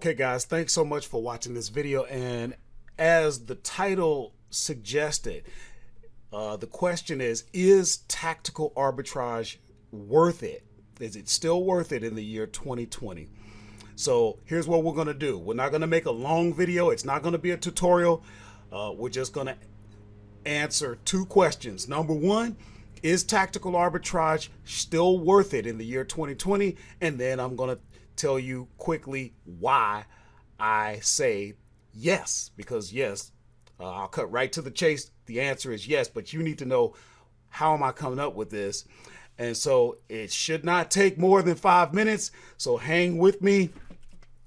Okay guys, thanks so much for watching this video, and as the title suggested, the question is tactical arbitrage worth it? Is it still worth it in the year 2020? So here's what we're going to do. We're not going to make a long video. It's not going to be a tutorial. We're just going to answer two questions. Number one, is tactical arbitrage still worth it in the year 2020? And then I'm going to tell you quickly why I say yes, because yes, I'll cut right to the chase. The answer is yes, but you need to know, how am I coming up with this? And so it should not take more than 5 minutes. So hang with me.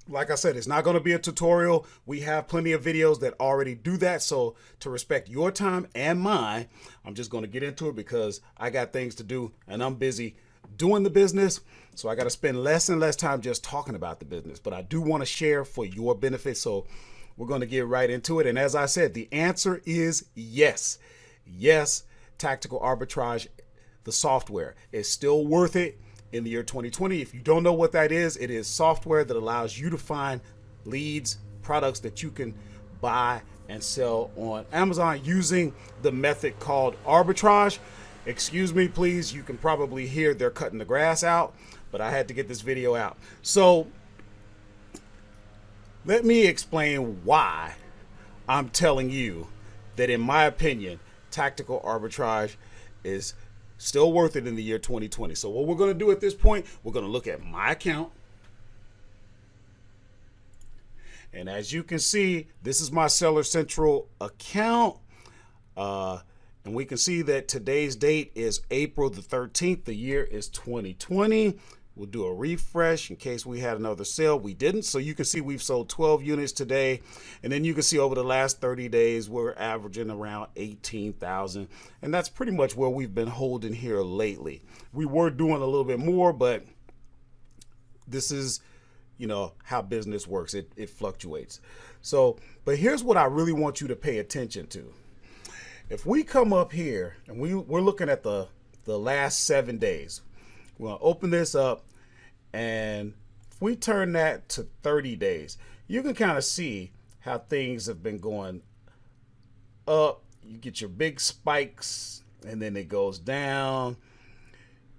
Like I said, it's not going to be a tutorial. We have plenty of videos that already do that. So to respect your time and mine, I'm just going to get into it because I got things to do and I'm busy doing the business. So I got to spend less and less time just talking about the business, but I do want to share for your benefit. So we're going to get right into it. And as I said, the answer is yes. Yes, tactical arbitrage, the software, is still worth it in the year 2020. If you don't know what that is, it is software that allows you to find leads, products that you can buy and sell on Amazon using the method called arbitrage. Excuse me, please. You can probably hear they're cutting the grass out, but I had to get this video out. So let me explain why I'm telling you that, in my opinion, tactical arbitrage is still worth it in the year 2020. So what we're going to do at this point, we're going to look at my account. And as you can see, this is my Seller Central account. And we can see that today's date is April the 13th. The year is 2020. We'll do a refresh in case we had another sale. We didn't. So you can see we've sold 12 units today. And then you can see over the last 30 days, we're averaging around 18,000. And that's pretty much where we've been holding here lately. We were doing a little bit more, but this is, you know, how business works. It fluctuates. So, but here's what I really want you to pay attention to. If we come up here and we're looking at the last 7 days, we're going to open this up, and if we turn that to 30 days, you can kind of see how things have been going up. You get your big spikes, and then it goes down.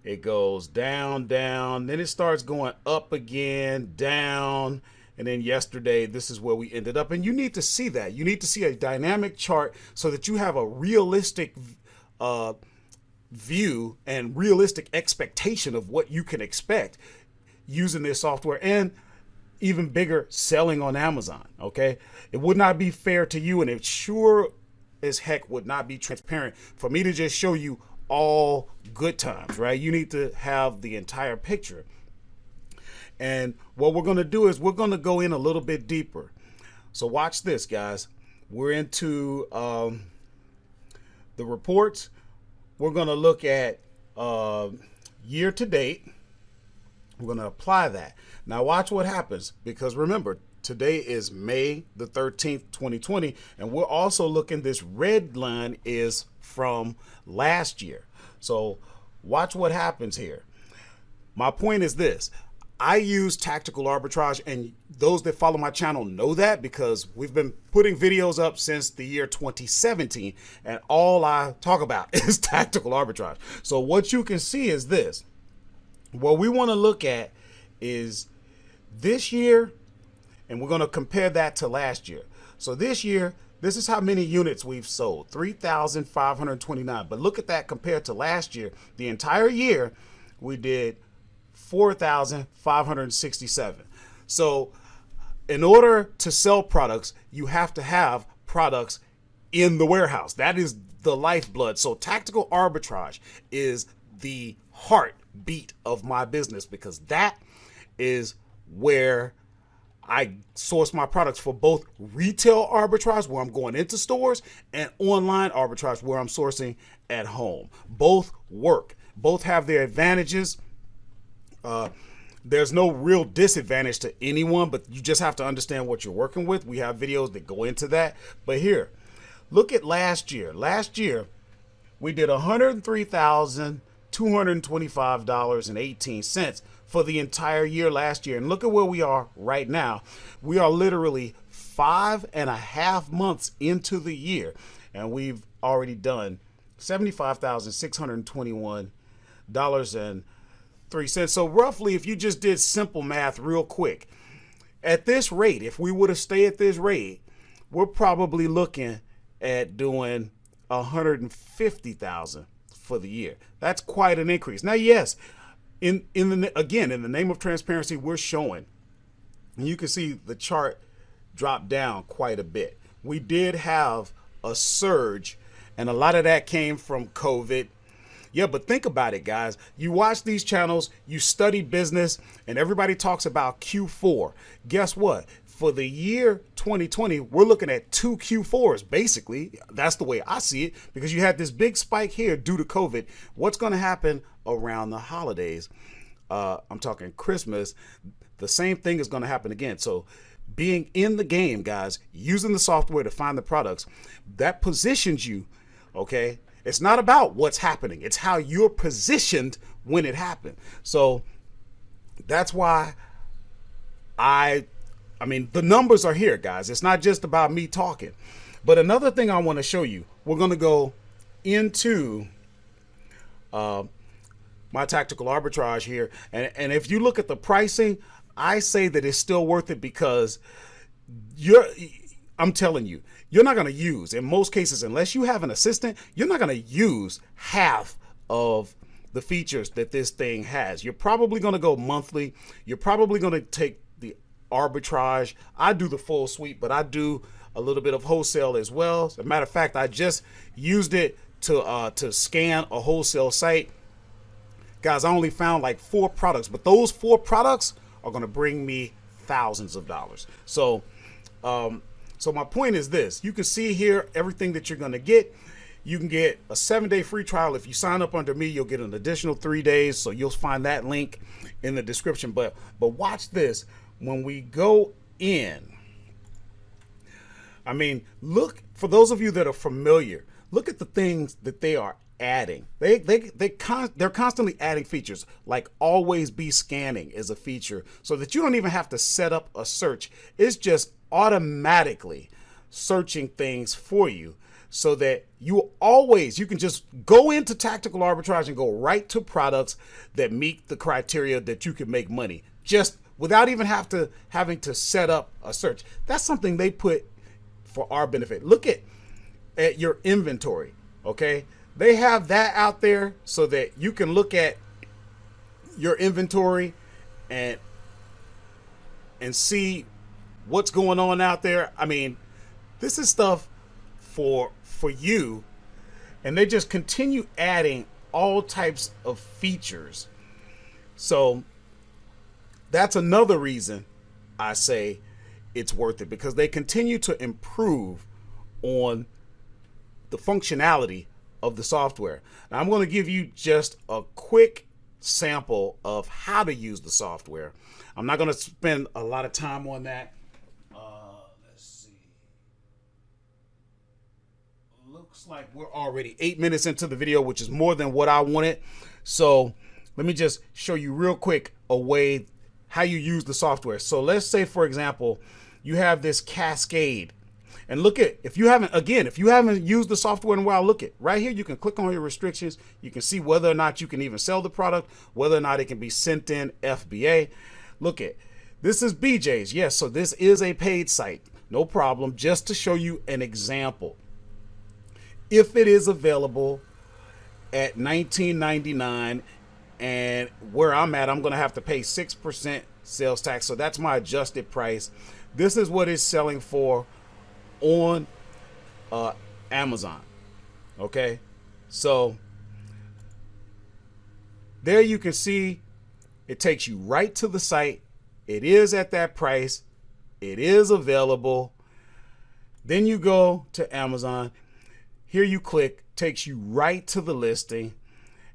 It goes down, down. Then it starts going up again, down. And then yesterday, this is where we ended up. And you need to see that. You need to see a dynamic chart so that you have a realistic view and realistic expectation of what you can expect using this software, and even bigger, selling on Amazon. Okay, it would not be fair to you, and it sure as heck would not be transparent for me to just show you all good times, right? You need to have the entire picture. And what we're going to do is we're going to go in a little bit deeper. So watch this, guys. We're into the reports. We're going to look at year to date. We're going to apply that. Now watch what happens, because remember, today is May the 13th, 2020. And we're also looking, this red line is from last year. So watch what happens here. My point is this. I use tactical arbitrage, and those that follow my channel know that because we've been putting videos up since the year 2017, and all I talk about is tactical arbitrage. So what you can see is this. What we want to look at is this year, and we're going to compare that to last year. So this year, this is how many units we've sold, 3,529. But look at that compared to last year. The entire year, we did 4,567. So in order to sell products, you have to have products in the warehouse. That is the lifeblood. So tactical arbitrage is the heartbeat of my business, because that is where I source my products for both retail arbitrage, where I'm going into stores, and online arbitrage, where I'm sourcing at home. Both work. Both have their advantages. There's no real disadvantage to anyone, but you just have to understand what you're working with. We have videos that go into that. But here, look at last year. Last year, we did $103,225.18 for the entire year last year. And look at where we are right now. We are literally 5.5 months into the year, and we've already done $75,621.03. So roughly, if you just did simple math real quick, at this rate, if we would have stayed at this rate, we're probably looking at doing $150,000 for the year. That's quite an increase. Now, yes, in the name of transparency, we're showing, and you can see the chart drop down quite a bit. We did have a surge, and a lot of that came from COVID. Yeah, but think about it, guys. You watch these channels, you study business, and everybody talks about Q4. Guess what? For the year 2020, we're looking at 2 Q4s, basically. That's the way I see it, because you had this big spike here due to COVID. What's going to happen around the holidays? I'm talking Christmas. The same thing is going to happen again. So being in the game, guys, using the software to find the products, that positions you, okay? It's not about what's happening. It's how you're positioned when it happened. So that's why I mean, the numbers are here, guys. It's not just about me talking. But another thing I want to show you, we're going to go into my tactical arbitrage here. And if you look at the pricing, I say that it's still worth it, because I'm telling you, you're not going to use, in most cases, unless you have an assistant, you're not going to use half of the features that this thing has. You're probably going to go monthly. You're probably going to take the arbitrage. I do the full suite, but I do a little bit of wholesale as well. As a matter of fact, I just used it to scan a wholesale site. Guys, I only found like 4 products, but those 4 products are going to bring me thousands of dollars. So my point is this: you can see here everything that you're going to get. You can get a 7-day free trial. If you sign up under me, you'll get an additional 3 days. So you'll find that link in the description. But watch this. When we go in, I mean, look, for those of you that are familiar, look at the things that they are adding. They're constantly adding features, like always be scanning is a feature, so that you don't even have to set up a search. It's just automatically searching things for you, so that you can just go into tactical arbitrage and go right to products that meet the criteria that you can make money, just without even having to set up a search. That's something they put for our benefit. Look at your inventory, okay? They have that out there so that you can look at your inventory and see what's going on out there. I mean, this is stuff for you, and they just continue adding all types of features. So that's another reason I say it's worth it, because they continue to improve on the functionality of the software. Now, I'm going to give you just a quick sample of how to use the software. I'm not going to spend a lot of time on that. Let's see. Looks like we're already 8 minutes into the video, which is more than what I wanted. So let me just show you real quick a way how you use the software. So let's say, for example, you have this cascade. And look at, if you haven't used the software in a while, look at right here. You can click on your restrictions. You can see whether or not you can even sell the product, whether or not it can be sent in FBA. Look at, this is BJ's. Yes, so this is a paid site. No problem. Just to show you an example. If it is available at $19.99, and where I'm at, I'm going to have to pay 6% sales tax. So that's my adjusted price. This is what it's selling for on Amazon. Okay, so there you can see it takes you right to the site. It is at that price. It is available. Then you go to Amazon. Here you click, takes you right to the listing,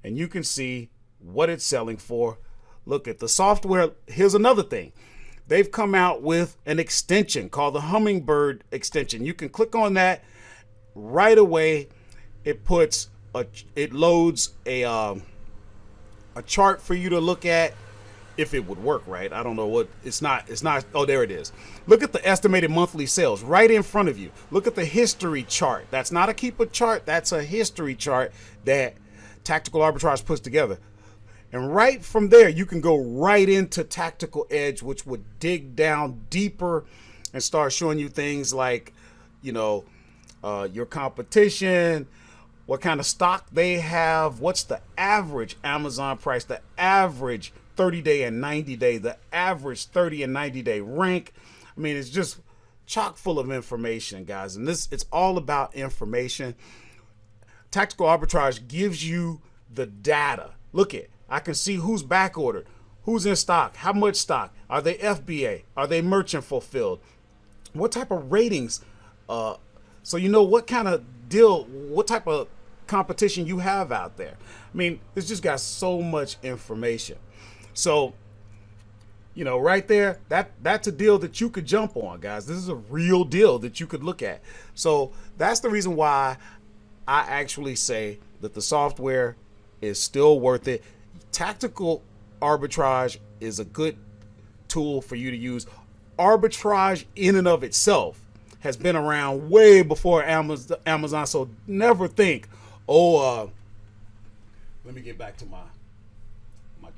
and you can see what it's selling for. Look at the software. Here's another thing. They've come out with an extension called the Hummingbird extension. You can click on that right away. It loads a chart for you to look at. if it would work, right? I don't know what, it's not, oh, there it is. Look at the estimated monthly sales right in front of you. Look at the history chart. That's not a keeper chart. That's a history chart that Tactical Arbitrage puts together. And right from there, you can go right into Tactical Edge, which would dig down deeper and start showing you things like, you know, your competition, what kind of stock they have, what's the average Amazon price, the average 30-day and 90-day, the average 30 and 90-day rank. I mean, it's just chock full of information, guys. And it's all about information. Tactical Arbitrage gives you the data. Look at, I can see who's back ordered, who's in stock, how much stock, are they FBA, are they merchant fulfilled, what type of ratings, so you know what kind of deal, what type of competition you have out there. I mean, it's just got so much information. So, you know, right there, that's a deal that you could jump on, guys. This is a real deal that you could look at. So that's the reason why I actually say that the software is still worth it. Tactical Arbitrage is a good tool for you to use. Arbitrage in and of itself has been around way before Amazon, so never think, oh, let me get back to my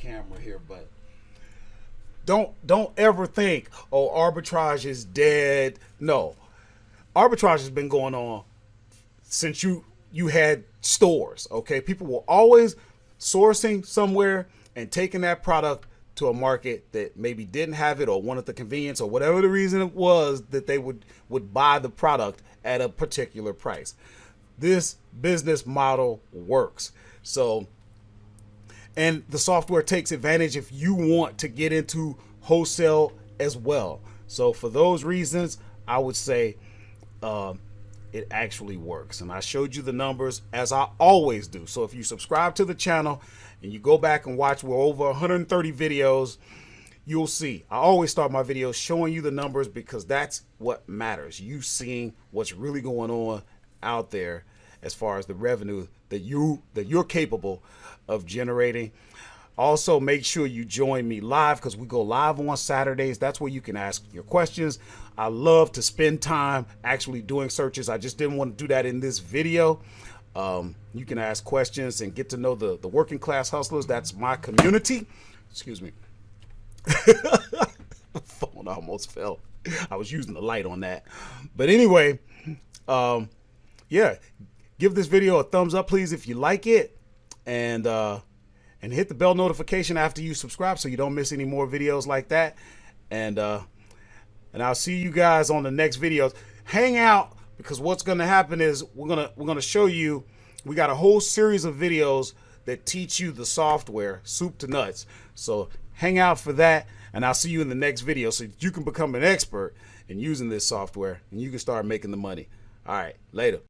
camera here, but don't ever think, oh, arbitrage is dead. No, arbitrage has been going on since you had stores. Okay, people were always sourcing somewhere and taking that product to a market that maybe didn't have it or wanted the convenience or whatever the reason it was that they would buy the product at a particular price. This business model works. So, and the software takes advantage if you want to get into wholesale as well. So for those reasons, I would say it actually works. And I showed you the numbers as I always do. So if you subscribe to the channel and you go back and watch, we're over 130 videos, you'll see. I always start my videos showing you the numbers because that's what matters. You seeing what's really going on out there as far as the revenue that you're capable of generating. Also, make sure you join me live because we go live on Saturdays. That's where you can ask your questions. I love to spend time actually doing searches. I just didn't want to do that in this video. You can ask questions and get to know the working class hustlers. That's my community. Excuse me. Phone almost fell. I was using the light on that. But anyway, yeah, give this video a thumbs up, please, if you like it. And hit the bell notification after you subscribe so you don't miss any more videos like that. And I'll see you guys on the next videos. Hang out, because what's going to happen is we're gonna show you, we got a whole series of videos that teach you the software soup to nuts. So hang out for that, and I'll see you in the next video so you can become an expert in using this software and you can start making the money. All right, later.